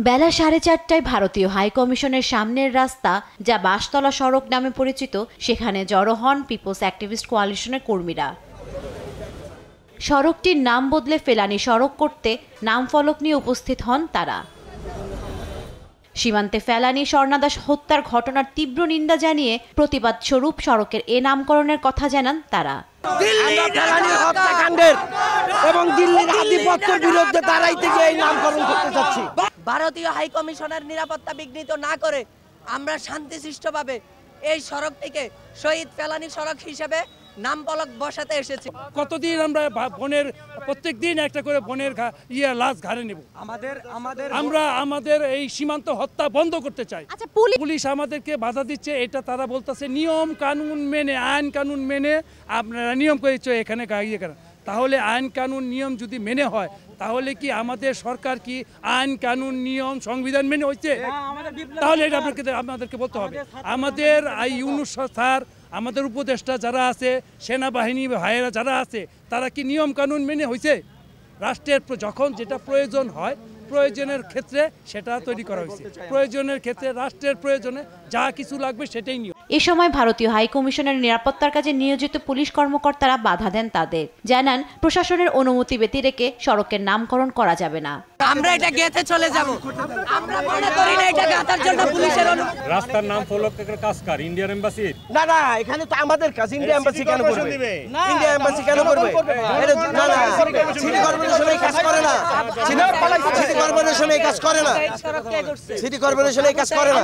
বেলা 4:30টায় ভারতীয় হাইকমিশনের সামনের রাস্তা, যা বাঁশতলা সড়ক নামে পরিচিত, সেখানে জড়ো হন পিপলস অ্যাক্টিভিস্ট কোয়ালিশনের কর্মীরা। সড়কটির নাম বদলে ফেলানি সড়ক করতে নাম ফলক নিয়ে উপস্থিত হন তারা। সীমান্তে ফেলানি স্বর্ণা দাস হত্যার ঘটনার তীব্র নিন্দা জানিয়ে প্রতিবাদ স্বরূপ সড়কের এ নামকরণের কথা জানান তারা। এবং দিল্লির আধিপত্যের বিরুদ্ধে দাঁড়াইতে গিয়ে এই নামকরণ করতে যাচ্ছি। ভারতীয় হাইকমিশনের নিরাপত্তা বিঘ্নিত না করে আমরা শান্তিশিষ্টভাবে এই সড়কটিকে শহীদ ফেলানি সড়ক হিসেবে নাম ফলক বসাতে এসেছি। কতদিন আমরা বনের প্রত্যেক দিন একটা করে বনের লাশ ঘাড়ে নেব। আমরা আমাদের এই সীমান্ত হত্যা বন্ধ করতে চাই। পুলিশ আমাদেরকে বাধা দিচ্ছে, এটা তারা বলতেছে নিয়ম কানুন মেনে, আইন কানুন মেনে আপনারা নিয়ম করেছে এখানে গাড়িয়ে কেন। তাহলে আইন কানুন নিয়ম যদি মেনে হয়, তাহলে কি আমাদের সরকার কি আইন কানুন নিয়ম সংবিধান মেনে হচ্ছে? তাহলে এটা আপনাদেরকে বলতে হবে। আমাদের ইউনূস স্যার, আমাদের উপদেষ্টা যারা আছে, সেনাবাহিনী ভাইয়েরা যারা আছে, তারা কি নিয়ম কানুন মেনে হয়েছে? রাষ্ট্রের যখন যেটা প্রয়োজন হয়, প্রয়োজনের ক্ষেত্রে সেটা তৈরি করা হয়েছে। প্রয়োজনের ক্ষেত্রে রাষ্ট্রের প্রয়োজনে যা কিছু লাগবে সেটাই নিয়ম। এ সময় ভারতীয় হাইকমিশনের নিরাপত্তার কাজে নিয়োজিত পুলিশ কর্মকর্তারা বাধা দেন তাদের, জানান প্রশাসনের অনুমতি ব্যতি রেখে সড়কের নামকরণ করা যাবে না। আমরা এটা গেতে চলে যাব। আমরা মনে করি না এটা গাতার জন্য পুলিশের রাস্তার নাম ফলকের কাজ কার ইন্ডিয়ান এমবাসি? না না, এখানে তো আমাদের কাজ। ইন্ডিয়া এমবাসি কেন করবে? ইন্ডিয়া এমবাসি কেন করবে? না না, সিটি কর্পোরেশন এই কাজ করে না। সিটি কর্পোরেশন এই কাজ করে না। সিটি কর্পোরেশন এই কাজ করে না।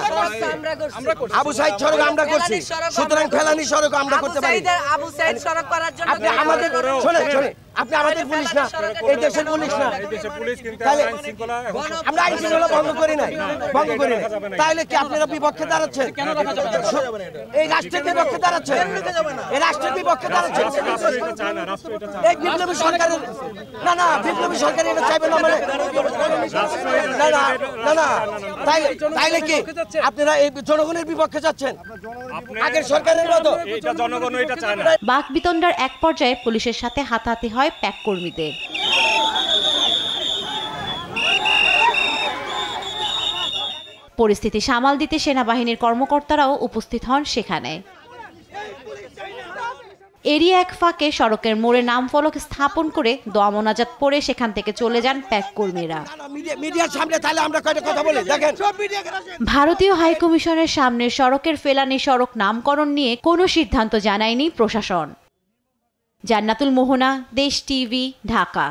আবু সাইদ সড়ক আমরা করছি, সুতরাং ফেলানি সড়ক আমরা করতে পারি। আবু সাইদ সড়ক করার জন্য আপনি আমাদের শুনে আপনি আমাদের পুলিশ না, এই দেশের পুলিশ না। আমরা আইন শৃঙ্খলা ভঙ্গ করি নাই, ভঙ্গ করি নাই। তাহলে কি আপনারা বিপক্ষে দাঁড়াচ্ছেন? এই রাষ্ট্রের বিপক্ষে দাঁড়াচ্ছেন, এই রাষ্ট্রের বিপক্ষে দাঁড়াচ্ছেন। এই বিপ্লবী সরকারের না, বিপ্লবী সরকার এটা চাইবে না মানে? না না না না, তাইলে কি আপনারা এই জনগণের বিপক্ষে যাচ্ছেন? আগের সরকারের মতো জনগণ এটা চায় না। বাকবিতণ্ডার এক পর্যায়ে পুলিশের সাথে হাতাহাতি হয় প্যাক কর্মীদের। পরিস্থিতি সামাল দিতে সেনাবাহিনীর কর্মকর্তারাও উপস্থিত হন সেখানে। এরই এক ফাঁকে সড়কের মোড়ে নাম ফলক স্থাপন করে দোয়া মোনাজাত পড়ে সেখান থেকে চলে যান প্যাক কর্মীরা। ভারতীয় হাইকমিশনের সামনের সড়কের ফেলানি সড়ক নামকরণ নিয়ে কোনো সিদ্ধান্ত জানায়নি প্রশাসন। জান্নাতুল মোহনা, দেশ টিভি, ঢাকা।